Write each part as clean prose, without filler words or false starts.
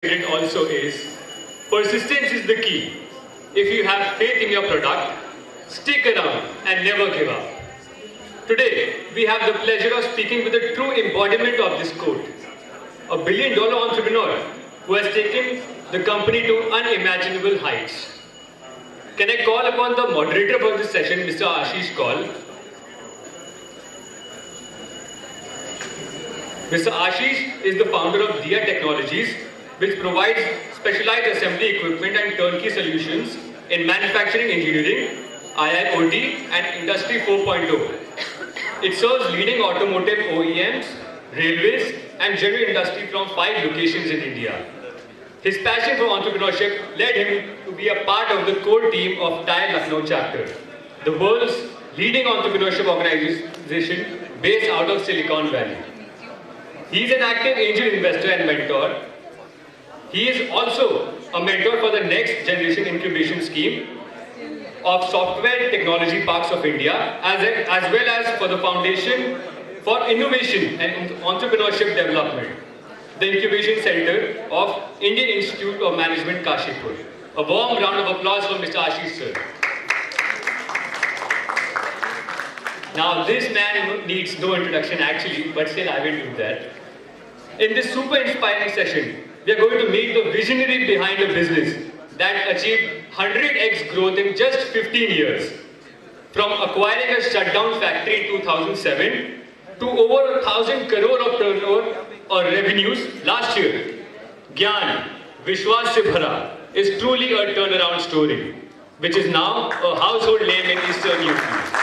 it also is, persistence is the key. If you have faith in your product, stick around and never give up. Today, we have the pleasure of speaking with the true embodiment of this quote. A billion-dollar entrepreneur who has taken the company to unimaginable heights. Can I call upon the moderator for this session, Mr. Ashish Kaul? Mr. Ashish is the founder of TiE Technologies, which provides specialized assembly equipment and turnkey solutions in manufacturing engineering, IIoT and Industry 4.0. It serves leading automotive OEMs, railways and general industry from 5 locations in India. His passion for entrepreneurship led him to be a part of the core team of TiE Lucknow chapter, the world's leading entrepreneurship organization based out of Silicon Valley. He is an active angel investor and mentor. He is also a mentor for the next generation incubation scheme of software technology parks of India, as well as for the Foundation for Innovation and Entrepreneurship Development, the Incubation Center of Indian Institute of Management, Kashipur. A warm round of applause for Mr. Ashish sir. Now this man needs no introduction actually, but still I will do that. In this super inspiring session, we are going to meet the visionary behind a business that achieved 100x growth in just 15 years. From acquiring a shutdown factory in 2007 to over 1,000 crore of turnover or revenues last year, Gyan, Vishwas se Bhara is truly a turnaround story, which is now a household name in Eastern UP.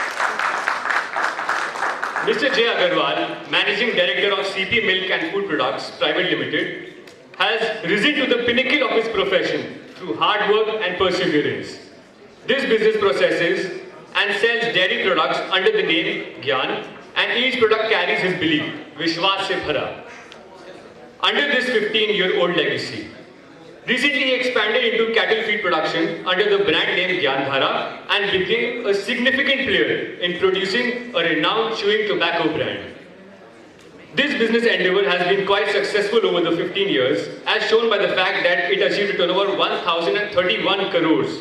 Mr. J. Agarwal, Managing Director of CP Milk and Food Products Private Limited, has risen to the pinnacle of his profession through hard work and perseverance. This business processes and sells dairy products under the name Gyan, and each product carries his belief, Vishwas se Bhara. Under this 15-year-old legacy, recently he expanded into cattle feed production under the brand name Gyanbhara and became a significant player in producing a renowned chewing tobacco brand. This business endeavor has been quite successful over the 15 years, as shown by the fact that it achieved a turnover of 1,031 crores.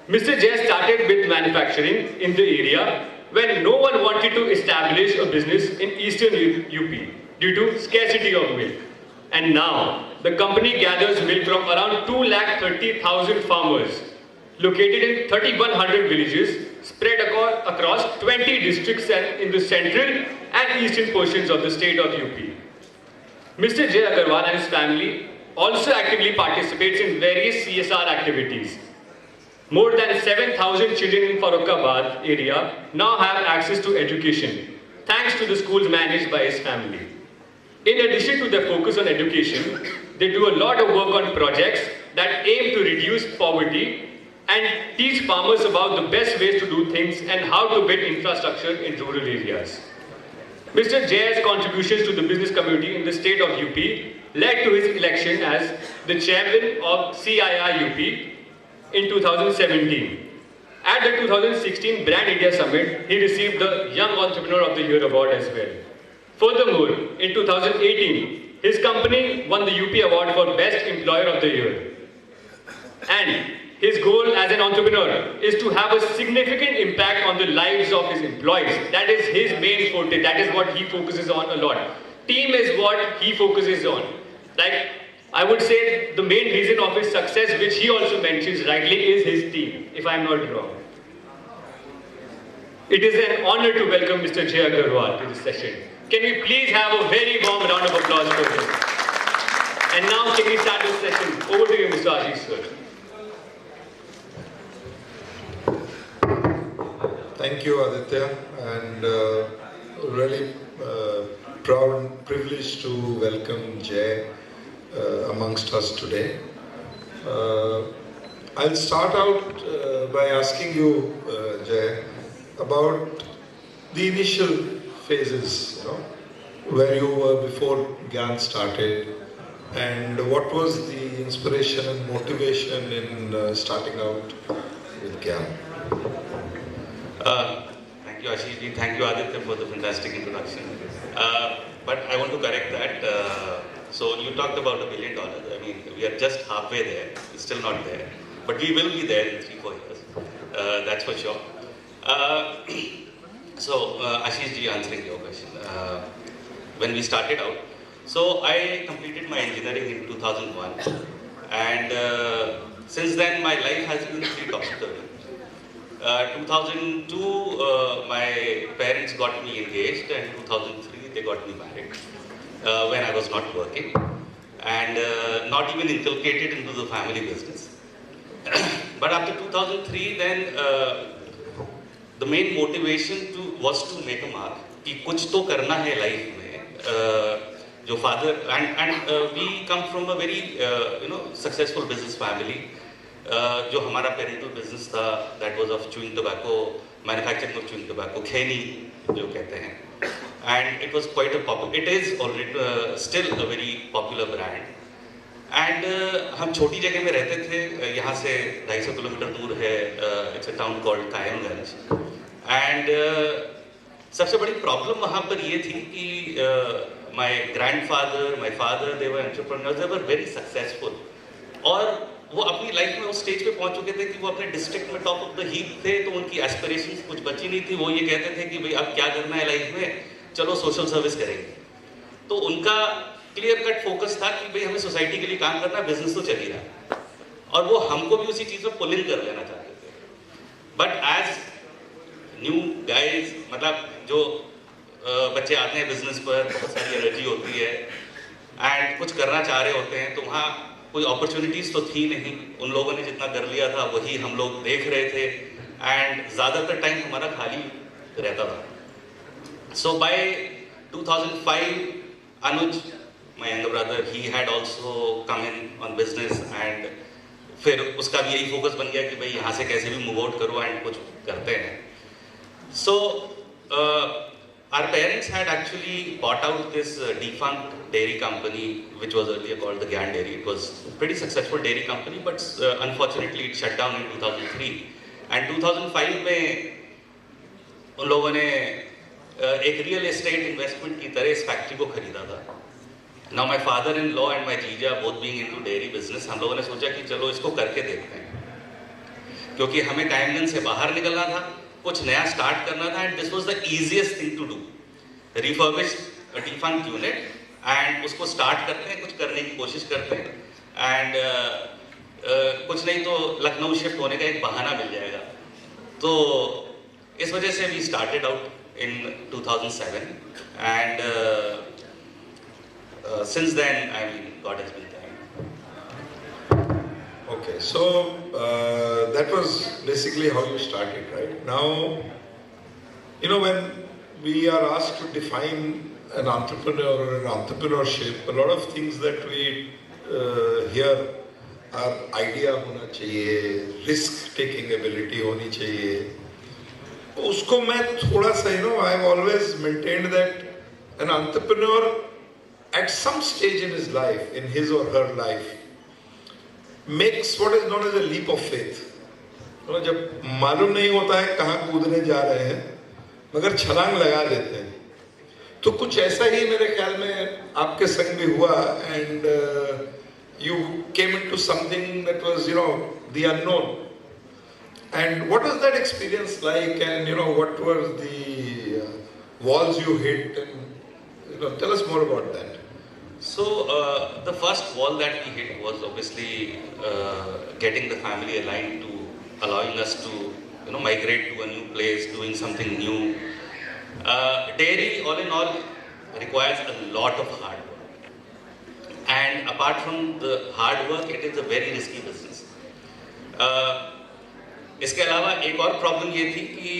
Mr. Jay started with manufacturing in the area when no one wanted to establish a business in Eastern UP due to scarcity of milk. And now, the company gathers milk from around 230,000 farmers located in 3,100 villages spread across 20 districts and in the central and eastern portions of the state of UP. Mr. J. Agarwal and his family also actively participates in various CSR activities. More than 7,000 children in Farokhabad area now have access to education, thanks to the schools managed by his family. In addition to their focus on education, they do a lot of work on projects that aim to reduce poverty and teach farmers about the best ways to do things and how to build infrastructure in rural areas. Mr. Jay's contributions to the business community in the state of UP led to his election as the chairman of CII-UP in 2017. At the 2016 Brand India Summit, he received the Young Entrepreneur of the Year award as well. Furthermore, in 2018, his company won the UP Award for Best Employer of the Year. And his goal as an entrepreneur is to have a significant impact on the lives of his employees. That is his main forte. That is what he focuses on a lot. Team is what he focuses on. Like, I would say the main reason of his success, which he also mentions rightly, is his team, if I'm not wrong. It is an honor to welcome Mr. J. Agarwal to this session. Can we please have a very warm round of applause for him? And now can we start this session? Over to you, Mr. Ashish sir. Thank you, Aditya, and really proud and privileged to welcome Jay amongst us today. I'll start out by asking you, Jay, about the initial phases, where you were before Gyan started, and what was the inspiration and motivation in starting out with Gyan? Thank you, Ashish ji. Thank you, Aditya, for the fantastic introduction. But I want to correct that. So you talked about $1 billion. I mean, we are just halfway there. We're still not there, but we will be there in 3-4 years. That's for sure. So Ashish ji, answering your question. When we started out, so I completed my engineering in 2001, and since then my life has been pretty topsy-turvy. 2002, my parents got me engaged, and 2003 they got me married when I was not working and not even inculcated into the family business. But after 2003, then the main motivation was to make a mark कि कुछ तो करना है life में. जो father and we come from a very successful business family. जो हमारा parental business था, that was of chewing tobacco, manufacturing of chewing tobacco, खैनी जो कहते हैं, and it was quite a popular. It is already still a very popular brand. And हम छोटी जगह में रहते थे, यहाँ से 250 किलोमीटर दूर है. It's a town called Kaimganj. And सबसे बड़ी प्रॉब्लम वहाँ पर ये थी कि my grandfather, my father, they were entrepreneurs, they were very successful. और वो अपनी लाइफ में उस स्टेज पे पहुंच चुके थे कि वो अपने डिस्ट्रिक्ट में टॉप ऑफ द हीप थे, तो उनकी एस्पिरेशंस कुछ बची नहीं थी. वो ये कहते थे कि भाई अब क्या करना है लाइफ में, चलो सोशल सर्विस करेंगे. तो उनका क्लियर कट फोकस था कि भाई हमें सोसाइटी के लिए काम करना है, बिजनेस तो चल ही रहा है, और वो हमको भी उसी चीज़ में पुल इन कर लेना चाहते थे. बट एज न्यू गाइज, मतलब जो बच्चे आते हैं बिजनेस पर, बहुत सारी एनर्जी होती है एंड कुछ करना चाह रहे होते हैं, तो वहाँ कोई अपॉर्चुनिटीज़ तो थी नहीं. उन लोगों ने जितना कर लिया था वही हम लोग देख रहे थे, एंड ज़्यादातर टाइम हमारा खाली रहता था. So by 2005, Anuj, my younger brother, he had also come in on business, and फिर उसका भी यही फोकस बन गया कि भाई यहाँ से कैसे भी मूव आउट करो एंड कुछ करते हैं. So our parents had actually bought out this defunct dairy company, which was earlier called the Gyan Dairy. It was a pretty successful dairy company, but unfortunately it shut down in 2003. And 2005 में उन लोगों ने एक real estate investment की तरह इस factory को खरीदा था. Now my father-in-law and my जीजा both being into dairy business, हम लोगों ने सोचा कि चलो इसको करके देखते हैं, क्योंकि हमें कायमगंज से बाहर निकलना था, कुछ नया स्टार्ट करना था, and this was the easiest thing to do. Refurbish a defunct unit and उसको स्टार्ट करते हैं, कुछ करने की कोशिश करते हैं, and कुछ नहीं तो लखनऊ शिफ्ट होने का एक बहाना मिल जाएगा. तो इस वजह से we started out in 2007, and since then, I mean, God has been kind. Okay, so that was basically how you started, right? Now, when we are asked to define an entrepreneur or an entrepreneurship, a lot of things that we hear are idea होना चाहिए, risk taking ability होनी चाहिए. उसको मैं थोड़ा सा, I've always maintained that an entrepreneur at some stage in his life, in his or her life, makes what is known as a leap of faith. जब मालूम नहीं होता है कहाँ कूदने जा रहे हैं, मगर छलांग लगा देते हैं. तो कुछ ऐसा ही मेरे ख्याल में आपके संग भी हुआ, and you came into something that was, the unknown. And what was that experience like, and what were the walls you hit, and tell us more about that. So the first wall that we hit was obviously getting the family aligned to allowing us to migrate to a new place, doing something new. Dairy, all in all, requires a lot of hard work, and apart from the hard work, it is a very risky business. इसके अलावा एक और problem ये थी कि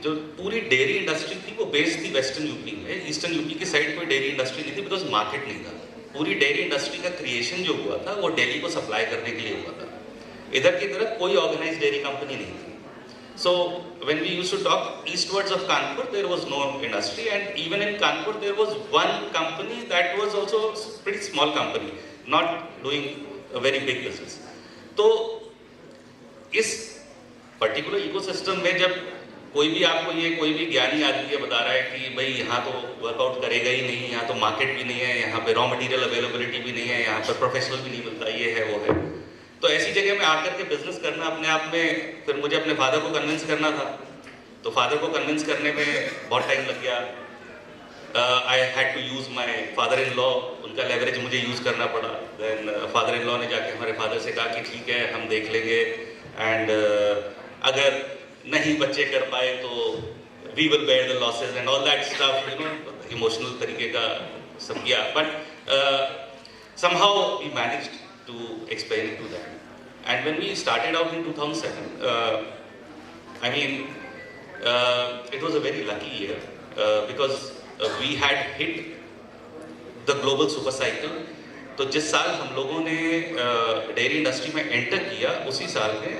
जो पूरी dairy industry थी वो बेस्ड थी वेस्टर्न यूपी में. ईस्टर्न यूपी की साइड कोई डेयरी इंडस्ट्री नहीं थी, बिकॉज मार्केट नहीं था. पूरी डेयरी इंडस्ट्री का क्रिएशन जो हुआ था वो दिल्ली को सप्लाई करने के लिए हुआ था. इधर की तरफ कोई ऑर्गेनाइज्ड डेयरी कंपनी नहीं थी. So when we used to talk eastwards of Kanpur, there was no industry, and even in Kanpur there was one company that was also pretty small company, not doing a very big business. तो इस particular ecosystem में जब कोई भी आपको ये कोई भी ज्ञानी आदमी ये बता रहा है कि भाई यहाँ तो वर्कआउट करेगा ही नहीं, यहाँ तो मार्केट भी नहीं है, यहाँ पे रॉ मटेरियल अवेलेबिलिटी भी नहीं है, यहाँ पर प्रोफेशनल भी नहीं मिलता, ये है वो है। तो ऐसी जगह में आकर के बिजनेस करना अपने आप में, फिर मुझे अपने फादर को कन्विंस करना था। तो फादर को कन्विंस करने में बहुत टाइम लग गया। I had to use my father in law, उनका लेवरेज मुझे यूज़ करना पड़ा। देन फादर इन लॉ ने जाके हमारे फादर से कहा कि ठीक है हम देख लेंगे, एंड अगर नहीं बच्चे कर पाए तो we will bear the losses and all that stuff, you know, emotional तरीके का सब किया। But somehow we managed to explain to that. And when we started out in 2007, I mean, it was a very lucky year because we had hit the global super cycle. तो जिस साल हम लोगों ने डेयरी इंडस्ट्री में enter किया, उसी साल में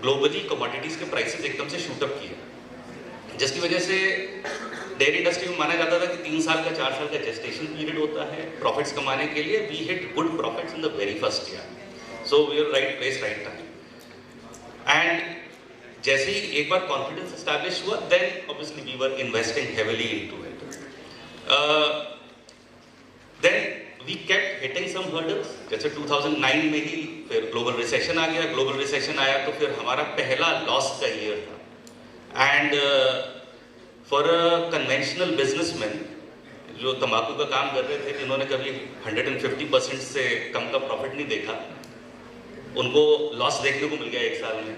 ग्लोबली कमोडिटीज़ के प्राइसेस एकदम से शूट अप किए, जिसकी वजह से डेयरी इंडस्ट्री में माना जाता था कि 3 साल का 4 साल का जेस्टेशन पीरियड होता है प्रॉफिट्स कमाने के लिए। We hit good profits in the very first year, so we are right place right time. And जैसे ही एक बार कॉन्फिडेंस एस्टैब्लिश हुआ, then obviously we were investing heavily into it. Then we kept hitting some hurdles, जैसे 2009 में ही फिर global recession आ गया। Global recession आया तो फिर हमारा पहला लॉस का ईयर था। And for a conventional businessman जो तंबाकू का काम कर रहे थे, जिन्होंने कभी 150% से कम का प्रॉफिट नहीं देखा, उनको लॉस देखने को मिल गया एक साल में।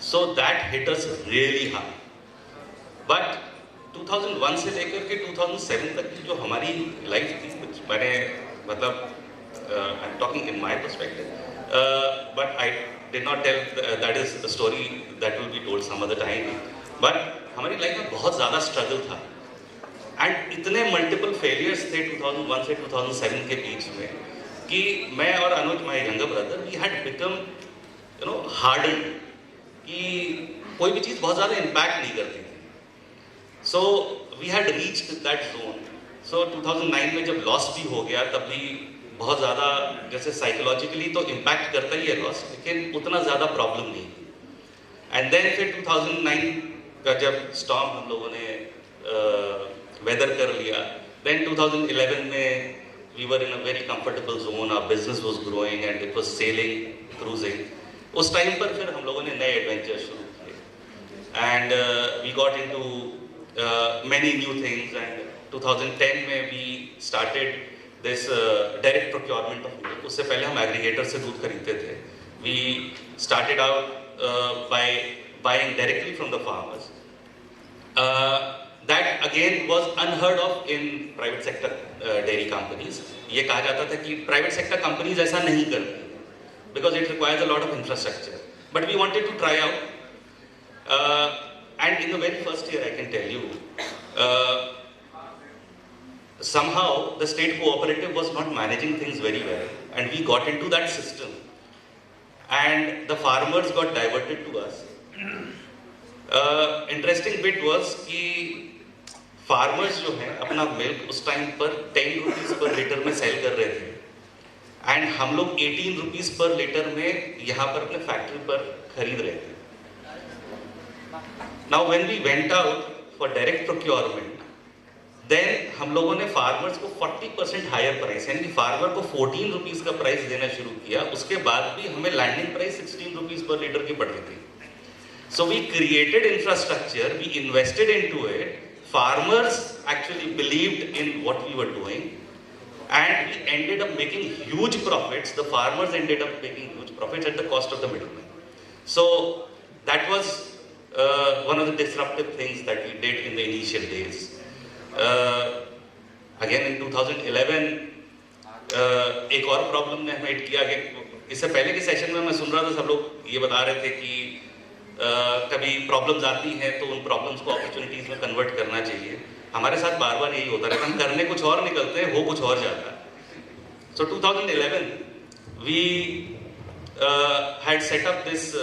So that hit us really hard. But 2001 से लेकर के 2007 तक की जो हमारी लाइफ थी, कुछ मैंने मतलब I'm talking in my perspective, but I did not tell, that is a story that will be told some other time. But हमारी लाइफ में बहुत ज़्यादा स्ट्रगल था, एंड इतने मल्टीपल फेलियर्स थे 2001 से 2007 के बीच में कि मैं और Anuj, my younger brother, we had become you know hardened कि कोई भी चीज़ बहुत ज़्यादा इम्पैक्ट नहीं करती थी। So we had reached that zone. So 2009 में जब लॉस भी हो गया, तब भी बहुत ज़्यादा, जैसे साइकोलॉजिकली तो इम्पैक्ट करता ही है लॉस, लेकिन उतना ज़्यादा प्रॉब्लम नहीं थी। एंड देन फिर 2009 का जब स्टॉर्म हम लोगों ने वेदर कर लिया, देन 2011 में we were in a very comfortable zone, our business was growing and it was selling, cruising. उस टाइम पर फिर हम लोगों ने नए एडवेंचर शुरू किए, and we got into many new things. And 2010 में we started this direct procurement of milk. उससे पहले हम एग्रीगेटर से दूध खरीदते थे। We started out by buying directly from the farmers. That again was unheard of in private sector dairy companies. ये कहा जाता था कि प्राइवेट सेक्टर कंपनीज ऐसा नहीं करती, because it requires a lot of infrastructure. But we wanted to try out. And in the very first year, I can tell you, somehow the state cooperative was not managing things very well. And we got into that system. And the farmers got diverted to us. Interesting bit was कि farmers जो हैं अपना milk उस time पर 10 rupees per liter में sell कर रहे थे, एंड हम लोग 18 रुपीज पर लीटर में यहाँ पर अपने फैक्ट्री पर खरीद रहे थे। Now when we went out for direct procurement, then हम लोगों ने फार्मर्स को 40% हायर प्राइस, यानी कि फार्मर को 14 रुपीज का प्राइस देना शुरू किया। उसके बाद भी हमें landing price 16 rupees per litre की पड़ रही थी। So we created infrastructure, we invested into it, farmers actually believed in what we were doing, and we ended up making huge profits. The farmers ended up making huge profits at the cost of the middleman. So that was one of the disruptive things that we did in the initial days. Again in 2011 एक और problem ने हमें hit किया कि इससे पहले के session में मैं सुन रहा था, सब लोग ये बता रहे थे कि कभी प्रॉब्लम्स आती हैं तो उन प्रॉब्लम्स को अपॉर्चुनिटीज में कन्वर्ट करना चाहिए। हमारे साथ बार बार यही होता रहता है, हम करने कुछ और निकलते हैं, हो कुछ और जाता है। सो 2011 we had set up this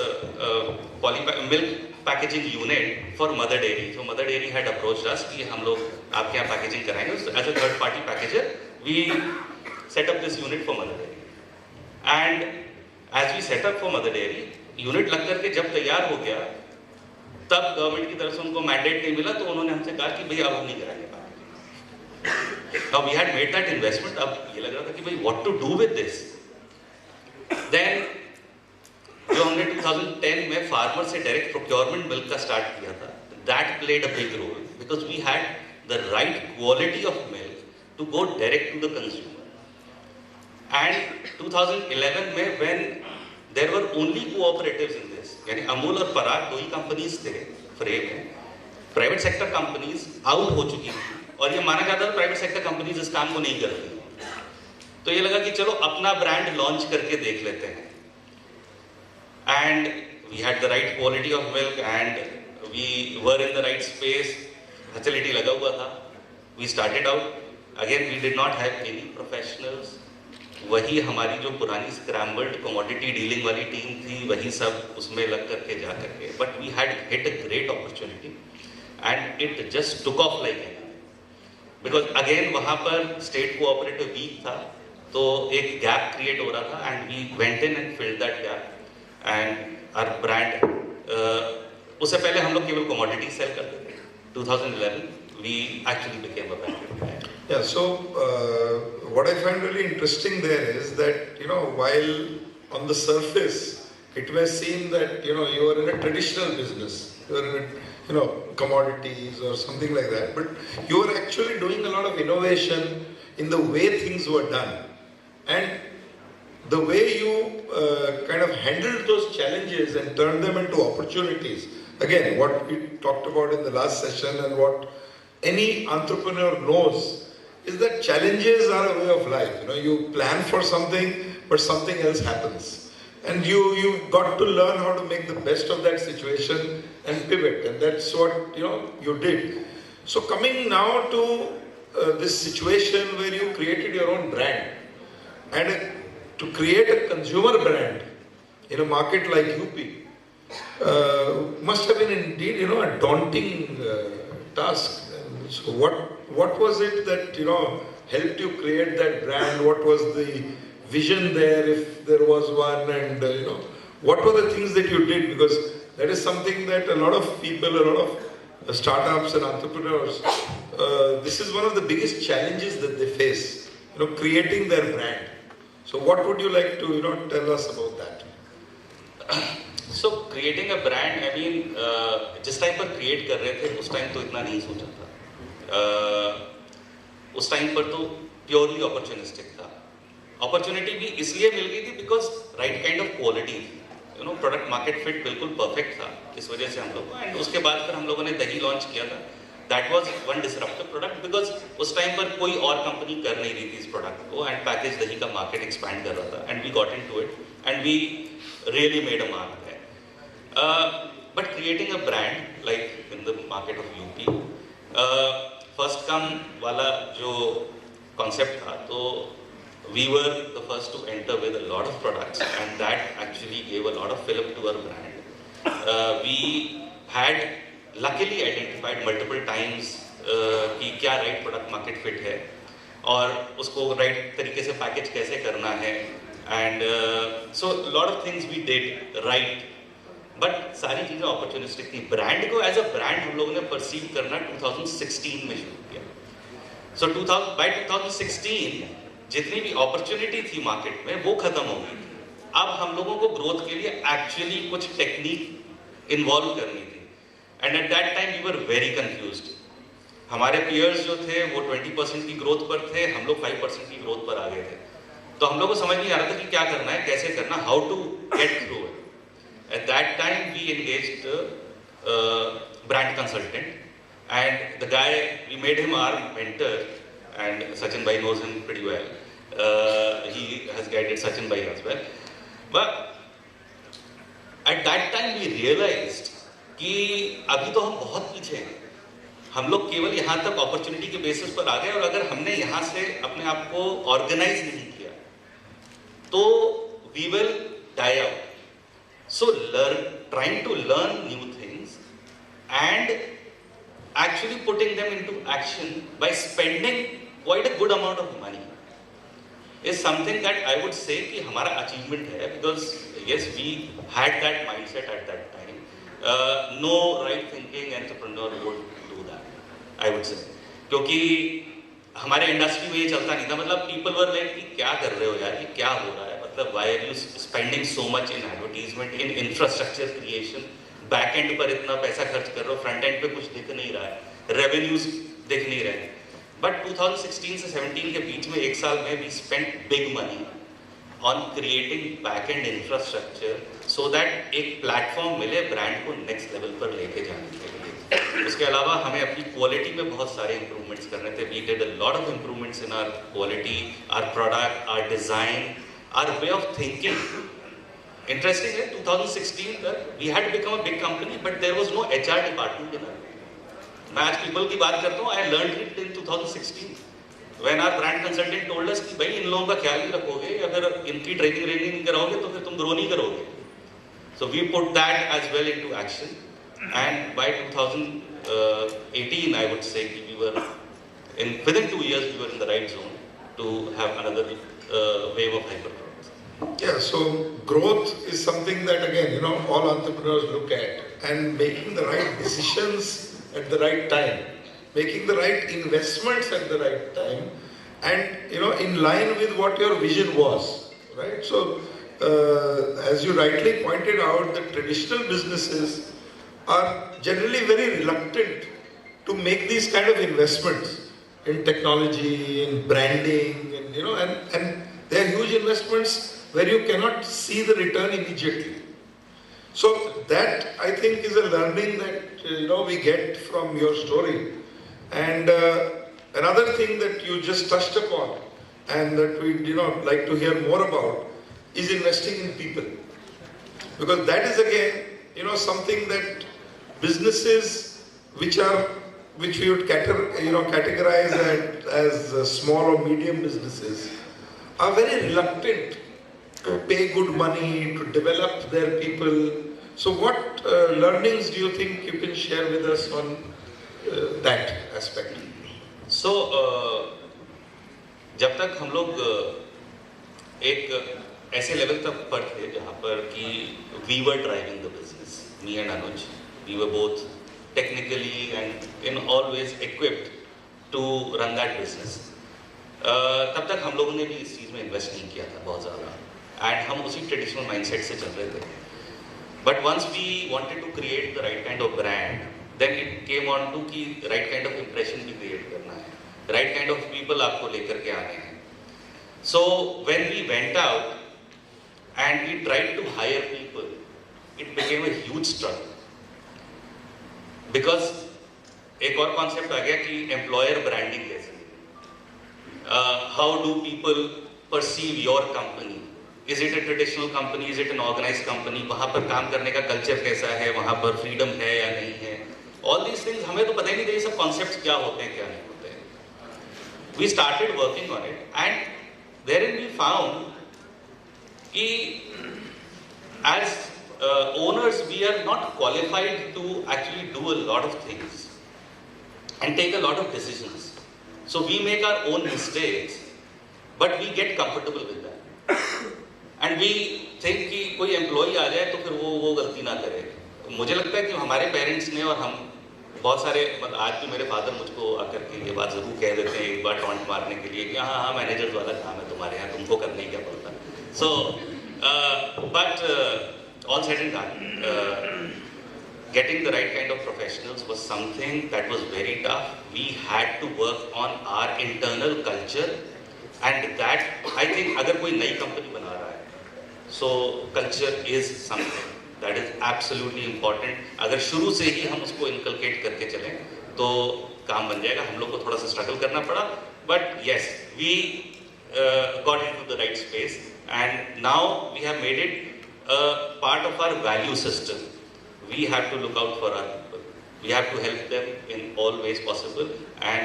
milk packaging unit for mother dairy. So mother dairy had approached us कि हम लोग आपके यहाँ पैकेजिंग कराएंगे। So as a third party packager, we set up this unit for mother dairy. And as we set up for mother dairy, unit लग करके जब तैयार हो गया, तब गवर्नमेंट की तरफ से उनको मैंडेट नहीं मिला, तो उन्होंने हमसे कहा कि भाई अब हम नहीं कराएंगे park. Now we had made that investment, अब ये लग रहा था कि भाई what to do with this. Then जो हमने 2010 में फार्मर से डायरेक्ट प्रोक्योरमेंट मिल्क का स्टार्ट किया था, that played a big role because we had the right quality of milk to go direct to the consumer. And 2011 में when there were only cooperatives in this, यानी अमूल और पराग दो ही companies थे frame में, private sector companies out हो चुकी थी और ये माना जाता था प्राइवेट सेक्टर कंपनीज इस काम को नहीं करती। तो ये लगा कि चलो अपना ब्रांड लॉन्च करके देख लेते हैं। And we had the right quality of milk and we were in the right space, facility लगा हुआ था। We started out, again we did not have any professionals, वही हमारी जो पुरानी scrambled commodity dealing वाली टीम थी, वही सब उसमें लग करके जा करके, but we had hit a great opportunity and it just took off like anything, because again वहाँ पर state cooperative weak था, तो एक gap create हो रहा था and we went in and filled that gap and our brand, उससे पहले हम लोग केवल commodity sell करते थे। 2011 we actually became a brand. Yeah, so what I find really interesting there is that, while on the surface it may seem that, you are in a traditional business, you are in a, commodities or something like that, but you are actually doing a lot of innovation in the way things were done. And the way you kind of handled those challenges and turned them into opportunities. Again, what we talked about in the last session and what any entrepreneur knows is that challenges are a way of life. You plan for something, but something else happens. And you've got to learn how to make the best of that situation and pivot. And that's what, you did. So coming now to this situation where you created your own brand, and to create a consumer brand in a market like UP must have been indeed, a daunting task. So what was it that, helped you create that brand? What was the vision there, if there was one? And, what were the things that you did? Because that is something that a lot of people, a lot of startups and entrepreneurs, this is one of the biggest challenges that they face, creating their brand. So what would you like to, tell us about that? So creating a brand, I mean, जिस time पर create कर रहे थे, उस time तो इतना नहीं सोचा था। उस टाइम पर तो purely opportunistic था। Opportunity भी इसलिए मिल गई थी because right kind of quality थी, product market fit बिल्कुल perfect था, इस वजह से हम लोग को। And उसके बाद फिर हम लोगों ने दही launch किया था। That was one disruptive product because उस टाइम पर कोई और कंपनी कर नहीं रही थी इस प्रोडक्ट को, and package दही का market expand कर रहा था, and we got into it and we really made a mark there. But creating a brand like in the market of UP, first come वाला जो concept था, तो we were the first to enter with a lot of products and that actually gave a lot of fillip to our brand. We had luckily identified multiple times कि क्या right product market fit है और उसको right तरीके से package कैसे करना है, and so a lot of things we did right, but सारी चीजें opportunistic थी। brand को as a brand हम लोगों ने perceive करना 2016 में शुरू किया। So by 2016 जितनी भी opportunity थी market में वो खत्म हो गई। अब हम लोगों को growth के लिए actually कुछ technique involve करनी थी, and at that time we were very confused. हमारे peers जो थे वो 20% की growth पर थे, हम लोग 5% की growth पर आ गए थे। तो हम लोग को समझ नहीं आ रहा था कि क्या करना है, कैसे करना, how to get through it. At that time we engaged a brand consultant, and the guy, we made him our mentor, and Sachin bhai knows him pretty well. He has guided Sachin bhai as well. But at that time we realized कि अभी तो हम बहुत पीछे हैं, हम लोग केवल यहाँ तक अपॉर्चुनिटी के बेसिस पर आ गए, और अगर हमने यहाँ से अपने आप को ऑर्गेनाइज नहीं किया तो we will die out. So trying to learn new things and actually putting them into action by spending quite a good amount of money is something that I would say कि हमारा achievement है, because yes, we had that mindset at that time no right thinking entrepreneur would do that, I would say. क्योंकि हमारे industry में ये चलता नहीं था, मतलब people were like कि क्या कर रहे हो यार, ये क्या हो रहा है, मतलब why are you spending so much in advertisement, in infrastructure creation, back end पर इतना पैसा खर्च कर रहे हो, front end पे कुछ दिख नहीं रहा है, revenues दिख नहीं रहे. But 2016 से 17 के बीच में एक साल में we spent big money on creating back end infrastructure so that एक platform मिले brand को next level पर लेके जाने के लिए. उसके अलावा हमें अपनी क्वालिटी में बहुत सारे इंप्रूवमेंट्स करने थे. We did a lot of improvements in our quality, our product, our design, our way of thinking. Interesting है 2016 तक we had become a big company but there was no HR department in our. मैं आज people की बात करता हूँ, I learned it in 2016 when our brand consultant told us कि भाई इन लोगों का ख्याल नहीं रखोगे, अगर इनकी ट्रेनिंग नहीं कराओगे तो फिर तुम ग्रो नहीं करोगे. So we put that as well into action. And by 2018, I would say we were within 2 years we were in the right zone to have another wave of hypergrowth. Yeah, so growth is something that again, you know, all entrepreneurs look at, and making the right decisions at the right time, making the right investments at the right time, and you know, in line with what your vision was, right? So, as you rightly pointed out, the traditional businesses are generally very reluctant to make these kind of investments in technology, in branding, and you know, and they are huge investments where you cannot see the return immediately. So that I think is a learning that you know we get from your story. And another thing that you just touched upon, and that we like to hear more about, is investing in people, because that is again something that businesses which we would categorize as small or medium businesses are very reluctant to pay good money to develop their people. So what learnings do you think you can share with us on that aspect? So जब तक हम लोग एक ऐसे level तक पर थे जहाँ पर कि we were driving the business, me and Anuj. We were both technically and in all ways equipped to run that business. तब तक हम लोगों ने भी इस चीज़ में इन्वेस्ट नहीं किया था बहुत ज़्यादा, and हम उसी ट्रेडिशनल माइंडसेट से चल रहे थे. But once we wanted to create the right kind of brand, then it came on to कि right kind of impression भी create करना है, right kind of people आपको लेकर के आने हैं. So when we went out and we tried to hire people, it became a huge struggle. Because एक और कॉन्सेप्ट आ गया कि एम्प्लॉयर ब्रांडिंग कैसे, how do people perceive your company, is it a traditional company, is it an organised company, वहाँ पर काम करने का कल्चर कैसा है, वहाँ पर फ्रीडम है या नहीं है. ऑल दीज थिंग्स हमें तो पता ही नहीं था ये सब कॉन्सेप्ट्स क्या होते हैं क्या नहीं होते हैं. We started working on it and therein we found कि as owners, we are not qualified to actually do a lot of things and take a lot of decisions. So we make our own mistakes, but we get comfortable with that. And we think कि कोई employee आ जाए तो फिर वो गलती ना करे. मुझे लगता है कि हमारे पेरेंट्स ने और हम बहुत सारे, मतलब आज भी मेरे फादर मुझको आकर के ये बात ज़रूर कह देते हैं एक बार टॉन्ट मारने के लिए कि हाँ मैनेजर्स वाला काम है तुम्हारे यहाँ, तुमको करने ही क्या पड़ता. So but all said and done, getting the right kind of professionals was something that was very tough. We had to work on our internal culture, and that I think अगर कोई नई कंपनी बना रहा है, so culture is something that is absolutely important. अगर शुरू से ही हम उसको inculcate करके चलें तो काम बन जाएगा. हम लोग को थोड़ा सा struggle करना पड़ा, but yes, we got into the right space, and now we have made it part of our value system. We have to look out for our people. We have to help them in all ways possible. And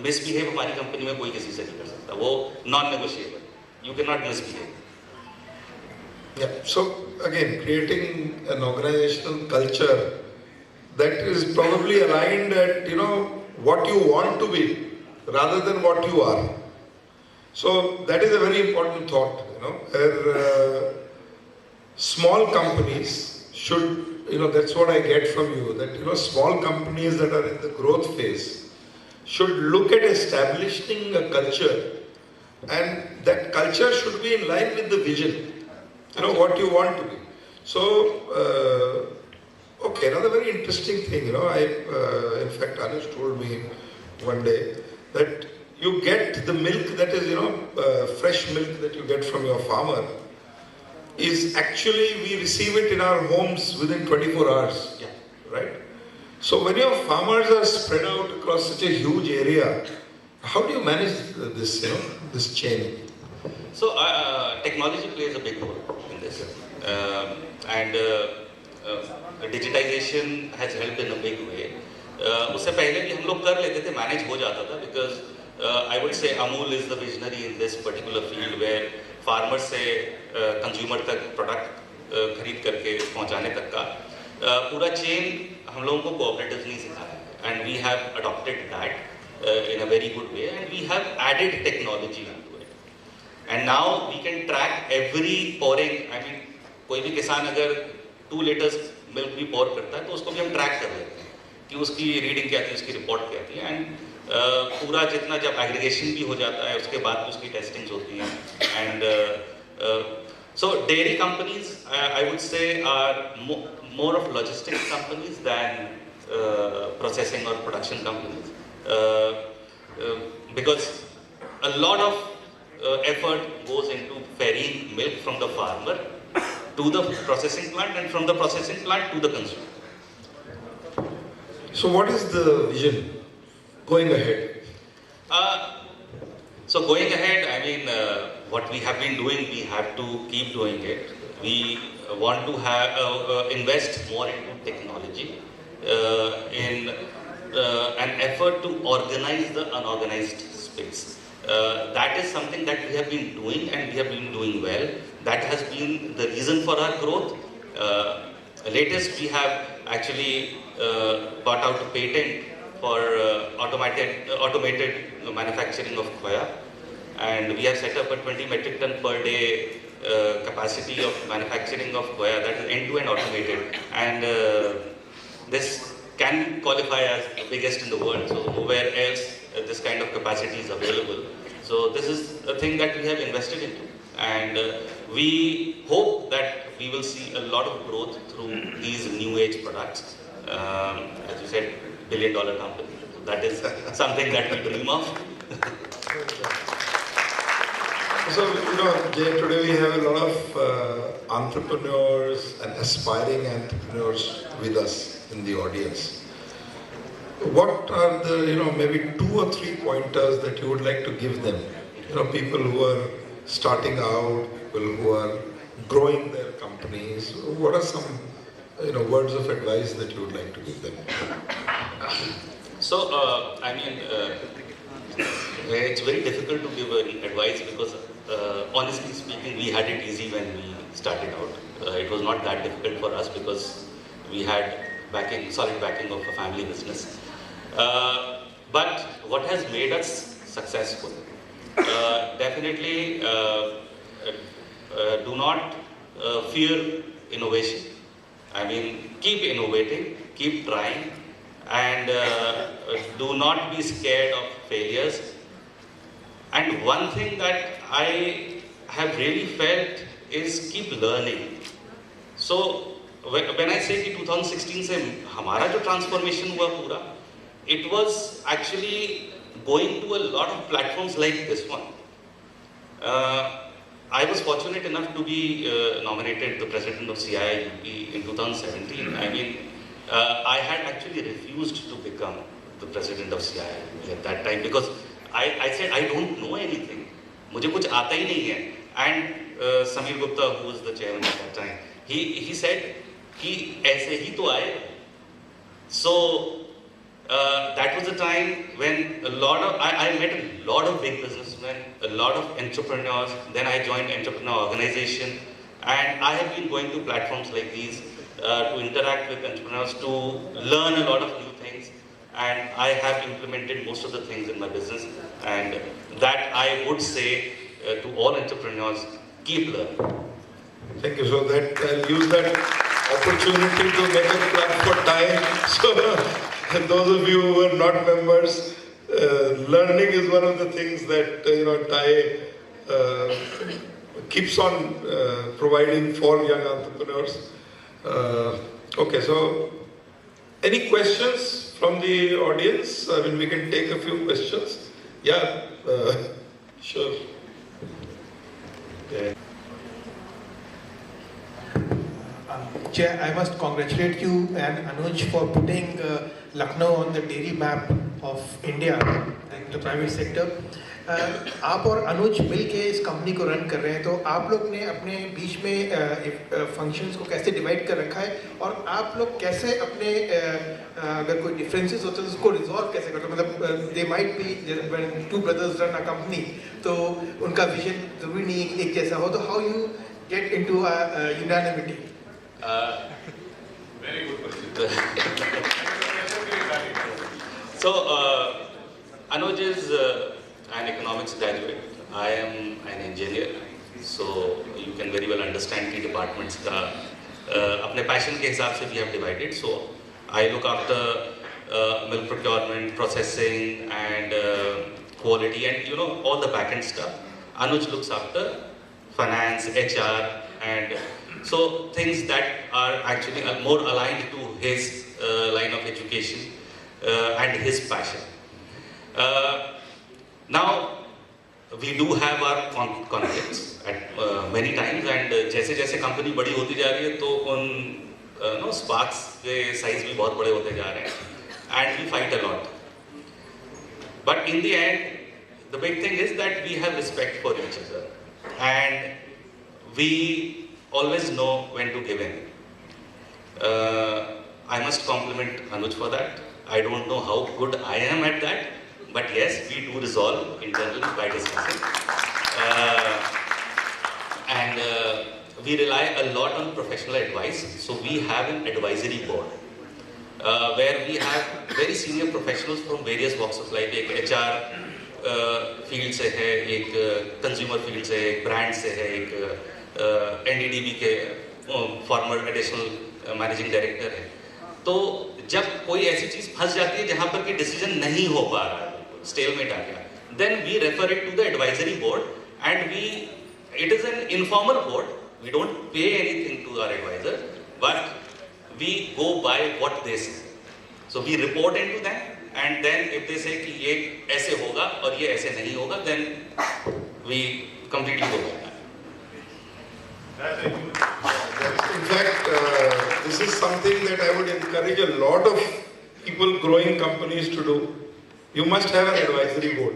misbehave हमारी company में कोई किसी से नहीं कर सकता. वो non-negotiable. You cannot misbehave. Yeah. So again, creating an organizational culture that is probably aligned at what you want to be rather than what you are. So that is a very important thought. Where small companies should that's what I get from you, that, small companies that are in the growth phase should look at establishing a culture, and that culture should be in line with the vision, what you want to be. So, okay, another very interesting thing, in fact, Anush told me one day that you get the milk that is, fresh milk that you get from your farmer is actually, we receive it in our homes within 24 hours, right? So when your farmers are spread out across such a huge area, how do you manage this, this chain? So technology plays a big role in this, and digitization has helped in a big way. उससे पहले भी हम लोग कर लेते थे, manage हो जाता था, because I would say Amul is the visionary in this particular field where farmers से consumer तक product खरीद करके पहुंचाने तक का पूरा chain हम लोगों को cooperatives ने सिखाया, and we have adopted that in a very good way, and we have added technology into it, and now we can track every pouring. I mean, कोई भी किसान अगर 2 liters milk भी pour करता है तो उसको भी हम track कर लेते हैं कि उसकी रीडिंग क्या थी, उसकी रिपोर्ट क्या थी, एंड पूरा जितना जब एग्रीगेशन भी हो जाता है उसके बाद उसकी टेस्टिंग्स होती हैं, and so dairy companies I would say are more of logistics companies than processing or production companies, because a lot of effort goes into ferrying milk from the farmer to the processing plant and from the processing plant to the consumer. So what is the vision going ahead? So going ahead, I mean, what we have been doing, we have to keep doing it. We want to have invest more into technology, in an effort to organize the unorganized space. That is something that we have been doing, and we have been doing well. That has been the reason for our growth. Latest, we have actually bought out a patent for automated manufacturing of khoya, and we have set up a 20 metric ton per day capacity of manufacturing of khoya, that is end-to-end automated, and this can qualify as the biggest in the world, so nowhere else this kind of capacity is available. So this is a thing that we have invested into, and we hope that we will see a lot of growth through these new age products. As you said, $1 billion company. That is something that we dream of. So, Jay, today we have a lot of entrepreneurs and aspiring entrepreneurs with us in the audience. What are the, maybe 2 or 3 pointers that you would like to give them? People who are starting out, people who are growing their companies. What are some, words of advice that you would like to give them? So, I mean, it's very difficult to give advice because, honestly speaking, we had it easy when we started out. It was not that difficult for us because we had solid backing of a family business. But what has made us successful? Definitely, do not fear innovation. I mean, keep innovating, keep trying, and do not be scared of failures. And one thing that I have really felt is keep learning. So when I say कि 2016 से हमारा जो transformation हुआ पूरा, it was actually going to a lot of platforms like this one. I was fortunate enough to be nominated the president of CIIUP in 2017. I mean, I had actually refused to become the president of CIIUP at that time because I said I don't know anything. मुझे कुछ आता ही नहीं है. And Samir Gupta, who was the chairman at that time, he said कि ऐसे ही तो आए. So that was a time when I met a lot of big businessmen, a lot of entrepreneurs. Then I joined entrepreneur organization, and I have been going to platforms like these to interact with entrepreneurs, to learn a lot of new things, and I have implemented most of the things in my business. And that I would say to all entrepreneurs, keep learning. Thank you. So that I'll use that opportunity to make a plug for TiE. So those of you who are not members, learning is one of the things that TiE keeps on providing for young entrepreneurs. Okay, so any questions from the audience? I mean, we can take a few questions. Yeah, sure. Yeah. Chair, I must congratulate you and Anuj for putting Lucknow on the dairy map of India, the private sector. आप और अनुज मिल के इस company को run कर रहे हैं, तो आप लोग ने अपने बीच में फंक्शंस को कैसे डिवाइड कर रखा है और आप लोग कैसे अपने अगर कोई डिफरेंसेस होते हैं उसको रिजॉल्व कैसे करते हो? मतलब they might be when two brothers run a company, तो उनका विजन जरूरी नहीं है एक जैसा हो, तो how you get into unanimity? Very good question. So, Anuj is an economics graduate. I am an engineer. So, you can very well understand the departments का अपने passion के हिसाब से we have divided. So, I look after milk procurement, processing, and quality, and all the back-end stuff. Anuj looks after finance, HR, and so things that are actually more aligned to his line of education and his passion. Now, we do have our conflicts at many times, and जैसे जैसे company बड़ी होती जा रही है तो उन sparks के साइज भी बहुत बड़े होते जा रहे हैं, and we fight a lot. But in the end, the big thing is that we have respect for each other, and we always know when to give in. I must compliment Anuj for that. I don't know how good I am at that, but yes, we do resolve internally by discussing. And we rely a lot on professional advice. So we have an advisory board where we have very senior professionals from various walks of life. एक HR field से है, एक consumer field से है, एक brand से है, एक NDDB के former additional managing director है. तो जब कोई ऐसी चीज फंस जाती है जहां पर कि डिसीजन नहीं हो पा रहा है, स्टेलमेट आ गया, then we refer it to the advisory board, and it is an informal board. We don't pay anything to our advisor, but we go by what they say. So we report into them, and then if they say कि ये ऐसे होगा और ये ऐसे नहीं होगा, then we completely go by that. In fact, this is something that I would encourage a lot of people growing companies to do. You must have an advisory board.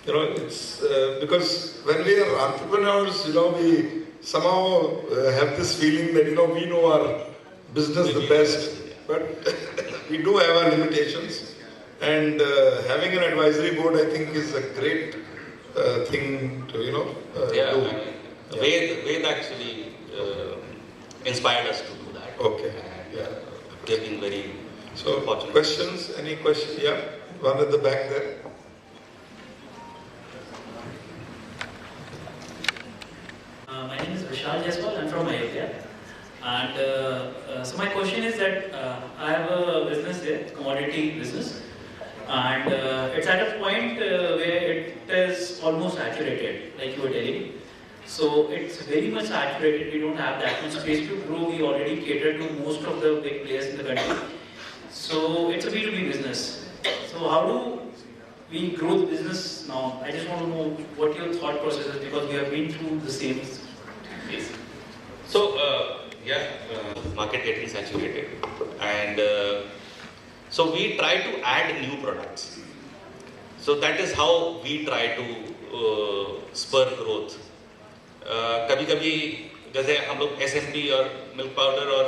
It's because when we are entrepreneurs, we somehow have this feeling that we know our business the best, but we do have our limitations. And having an advisory board, I think, is a great thing to do. Ved actually inspired us to do that. Okay. And, they've been very fortunate. Questions? Any questions? Yeah, one at the back there. My name is Vishal Jaiswal. I'm from Ayodhya. And so my question is that I have a business there, commodity business. And it's at a point where it is almost saturated, like you were telling. So it's very much saturated. We don't have that much space to grow. We already cater to most of the big players in the country. So it's a B2B business. So how do we grow the business now? I just want to know what your thought process is, because we have been through the same phase. So market getting saturated, and so we try to add new products. So that is how we try to spur growth. कभी-कभी जैसे हम लोग SMP और milk powder और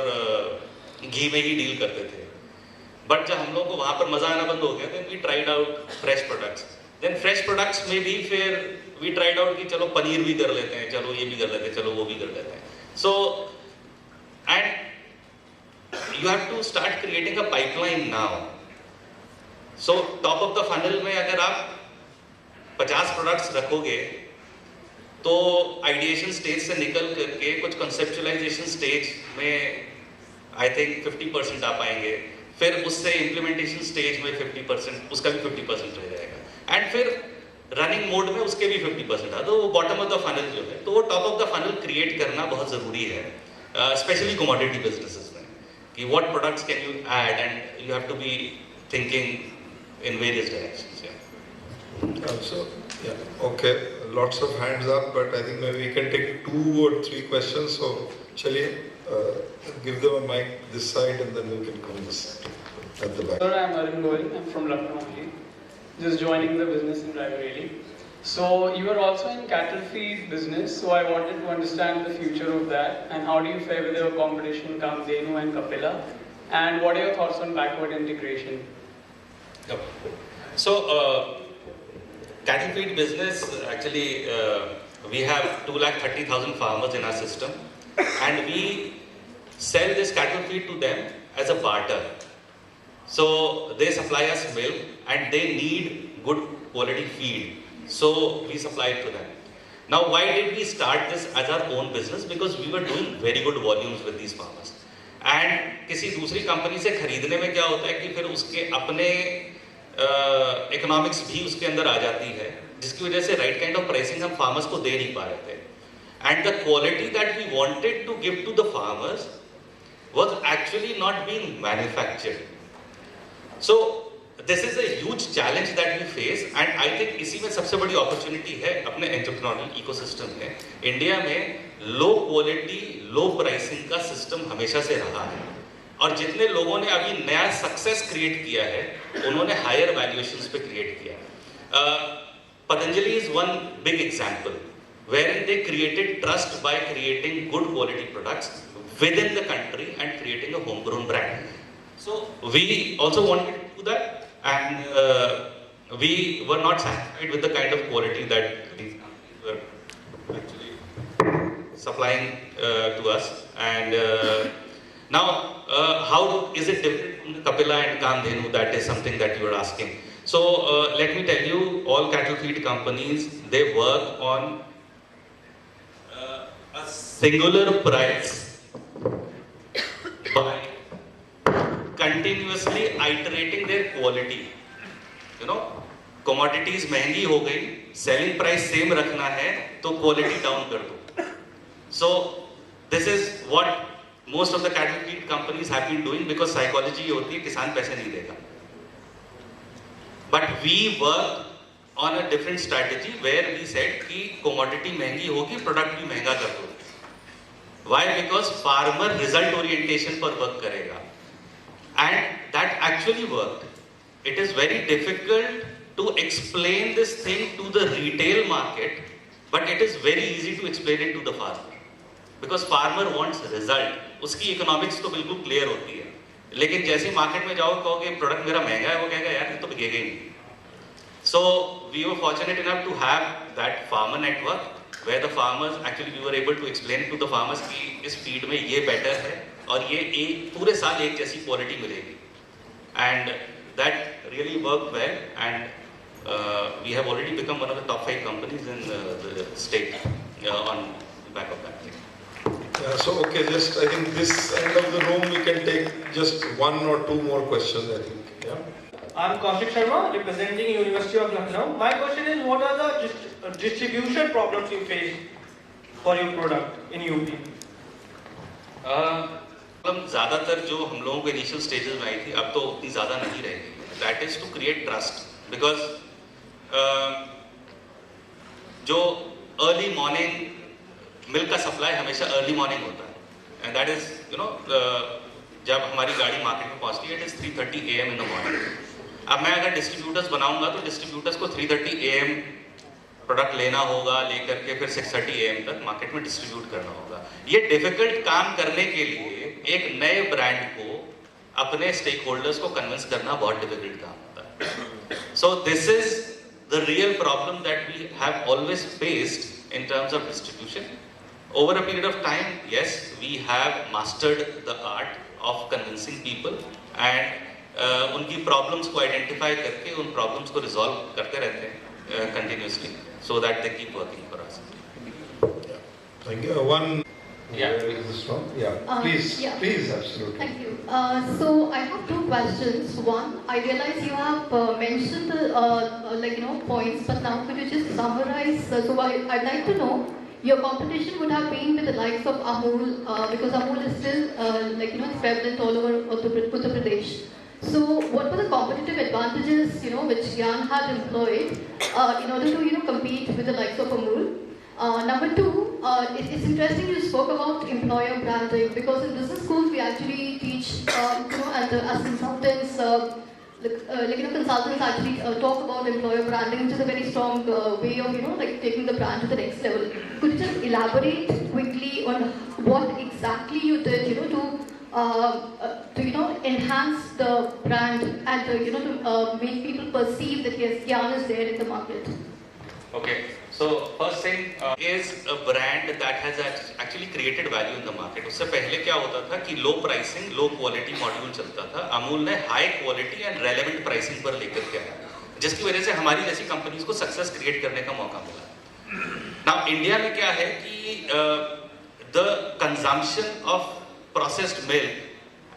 घी में ही deal करते थे, but जब हम लोग को वहाँ पर मजा आना बंद हो गया, then we tried out fresh products. Then fresh products में भी फिर we tried out कि चलो पनीर भी कर लेते हैं, चलो ये भी कर लेते हैं, चलो वो भी कर लेते हैं. So and you have to start creating a pipeline now. So top of the funnel में अगर आप 50 products रखोगे, तो आइडिएशन स्टेज से निकल करके कुछ कंसेप्चुअलाइजेशन स्टेज में आई थिंक 50% आ पाएंगे, फिर उससे इम्प्लीमेंटेशन स्टेज में 50%, उसका भी 50% रह जाएगा, एंड फिर रनिंग मोड में उसके भी 50% आ, तो वो बॉटम ऑफ द फनल जो है, तो वो top of the funnel create करना बहुत ज़रूरी है, स्पेशली कमोडिटी बिजनेसेस में, कि what products can you add and you have to be thinking in various directions. So, yeah, okay, lots of hands up, but I think maybe we can take 2 or 3 questions. So, chaliye, give them a mic this side and then we can come this at the back. Sir, I'm Agarwal. I'm from Lucknow only. Just joining the business in Raebareli. So, you are also in cattle feed business. So, I wanted to understand the future of that and how do you fare with your competition Kamdenu and Kapila? And what are your thoughts on backward integration? So, cattle feed business, actually, we have 230,000 farmers in our system, and we sell this cattle feed to them as a barter. So they supply us milk, and they need good quality feed, so we supply it to them. Now, why did we start this as our own business? Because we were doing very good volumes with these farmers, and किसी दूसरी company से खरीदने में क्या होता है कि फिर उसके अपने इकोनॉमिक्स भी उसके अंदर आ जाती है, जिसकी वजह से राइट काइंड ऑफ प्राइसिंग हम फार्मर्स को दे नहीं पा रहे थे, and the quality that we wanted to give to the farmers was actually not being manufactured. So this is a huge challenge that we face, and I think इसी में सबसे बड़ी अपॉर्चुनिटी है अपने एंटरप्रेन्योरियल इकोसिस्टम में. India में low quality low pricing का system हमेशा से रहा है, और जितने लोगों ने अभी नया सक्सेस क्रिएट किया है उन्होंने हायर वैल्यूएशंस पे क्रिएट किया. Patanjali is one big example wherein they created trust by creating good quality products within the country and creating a homegrown brand. So we also wanted to do that, and we were not satisfied with the kind of quality that these were actually supplying to us, and now, how is it different from Kapila and Kamdenu? That is something that you are asking. So, let me tell you, all cattle feed companies, they work on a singular price by continuously iterating their quality. You know, commodities महंगी हो गई, selling price same रखना है, तो quality down कर दो. So, this is what most of the cattle feed companies have been doing, because psychology ये होती है किसान पैसे नहीं देगा. But we work on a different strategy where we said कि commodity महंगी होगी, product भी महंगा कर दो. Why? Because farmer result orientation पर work करेगा, and that actually worked. It is very difficult to explain this thing to the retail market, but it is very easy to explain it to the farmer. Because farmer wants result. उसकी economics तो बिल्कुल clear होती है, लेकिन जैसे market में जाओ कहोगे प्रोडक्ट मेरा महंगा है, वो कहेगा यार ये तो बिकेगा ही नहीं. So we were fortunate enough to have that farmer network where the farmers actually we were able to explain to the farmers कि इस फीड में ये बेटर है और ये एक पूरे साल एक जैसी क्वालिटी मिलेगी, and that really worked well, and we have already become one of the top 5 companies in the state on the back of that thing. Yeah, so okay, just I think this end of the room we can take just 1 or 2 more questions, I think. Yeah. I'm Kaushik Sharma, representing University of Lucknow. My question is, what are the distribution problems you face for your product in UP? ज़्यादातर जो हम लोगों को initial stages में आई थी, अब तो उतनी ज़्यादा नहीं रहेगी. That is to create trust, because जो अर्ली मॉर्निंग मिल्क का सप्लाई हमेशा अर्ली मॉर्निंग होता है, and that is you know जब हमारी गाड़ी मार्केट में पहुंचती है, it is 3:30 AM in the morning. अब मैं अगर डिस्ट्रीब्यूटर्स बनाऊंगा तो डिस्ट्रीब्यूटर्स को 3:30 AM प्रोडक्ट लेना होगा, लेकर के फिर 6:30 AM तक मार्केट में डिस्ट्रीब्यूट करना होगा. ये डिफिकल्ट काम करने के लिए एक नए ब्रांड को अपने स्टेक होल्डर्स को कन्विंस करना बहुत डिफिकल्ट काम होता है. So this is the real problem that we have always faced in terms of distribution. Over a period of time, yes, we have mastered the art of convincing people, and उनकी problems को identify करके उन problems को resolve करते रहते हैं continuously, so that they keep working for us. Thank you. One. Yeah. Where is this from? Yeah. Please. Yeah. Please, absolutely. Thank you. So I have two questions. One, I realize you have mentioned the points, but now could you just summarize? I'd like to know your competition would have been with the likes of Amul because Amul is still it's prevalent all over Uttar Pradesh. So what were the competitive advantages which Gyan had employed in order to compete with the likes of Amul? Number two, it's interesting you spoke about employer branding because in business schools we actually teach, and as consultants, consultants actually talk about employer branding, which is a very strong way of taking the brand to the next level. Could you just elaborate quickly on what exactly you did, to enhance the brand and to make people perceive that yes, Gyan is there in the market? Okay, so first thing is a brand that has actually created value in the market. उससे पहले क्या होता था कि low pricing, low quality module चलता था. अमूल ने high quality and relevant pricing पर लेकर के आया, जिसकी वजह से हमारी जैसी कंपनीज को सक्सेस क्रिएट करने का मौका मिला. Now इंडिया में क्या है कि the consumption of processed milk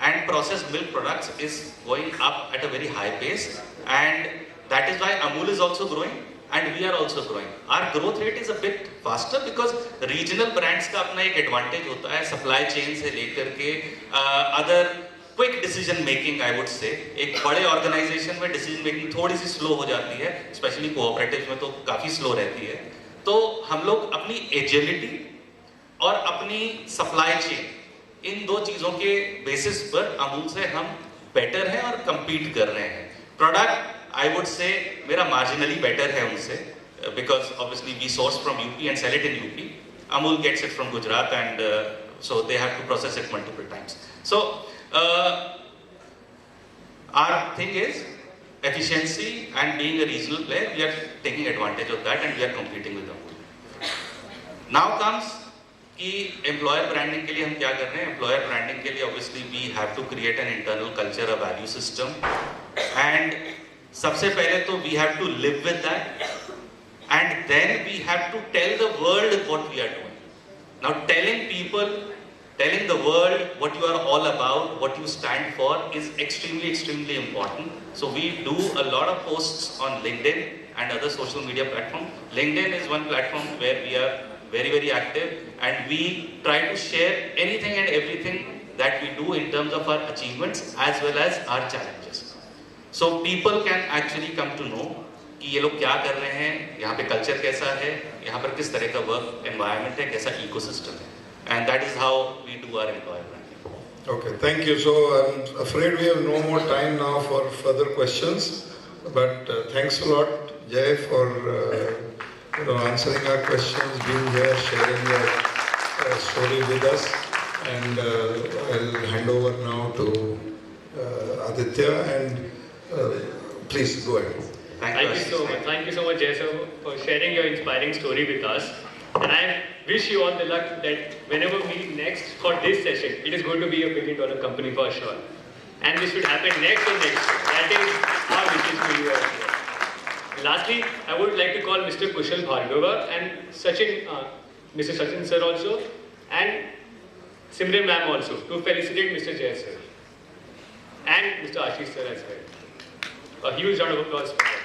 and processed milk products is going up at a very high pace, and that is why Amul is also growing. And we are also growing. Our growth rate is a bit faster because regional brands का अपना एक advantage होता है, supply chain से लेकर के other quick decision making, I would say. एक बड़े organization में decision making थोड़ी सी slow हो जाती है, especially cooperatives में तो काफी slow रहती है. तो हम लोग अपनी agility और अपनी supply chain इन दो चीजों के basis पर अमूल से हम better हैं और compete कर रहे हैं. Product I would say मेरा marginally better है उनसे because obviously we source from UP and sell it in UP. Amul gets it from Gujarat and so they have to process it multiple times. So our thing is efficiency and being a regional player, we are taking advantage of that and we are competing with Amul. Now comes कि employer branding के लिए हम क्या कर रहे हैं? Employer branding के लिए obviously we have to create an internal culture, a value system, and सबसे पहले तो we have to live with that, and then we have to tell the world what we are doing. Now telling the world what you are all about, what you stand for is extremely important. So we do a lot of posts on LinkedIn and other social media platforms. LinkedIn is one platform where we are very active, and we try to share anything and everything that we do in terms of our achievements as well as our challenges. So people can actually come to know कि ये लोग क्या कर रहे हैं, यहाँ पे culture कैसा है, यहाँ पर किस तरह का work environment है, कैसा ecosystem है, and that is how we do our employer branding. Okay, thank you. So I'm afraid we have no more time now for further questions, but thanks a lot, Jay, for answering our questions, being here, sharing your story with us, and I'll hand over now to Aditya and. Please go ahead. Thank you so much. Thank you so much, Jay, sir, for sharing your inspiring story with us. And I wish you all the luck that whenever we meet next for this session, it is going to be $1 billion company for sure. And this should happen next or next. That is our wishes for you also. Lastly, I would like to call Mr. Kushal Bhargava and Sachin, Mr. Sachin sir also, and Simran ma'am also, to felicitate Mr. Jay sir and Mr. Ashish sir as well. A huge round of applause for them.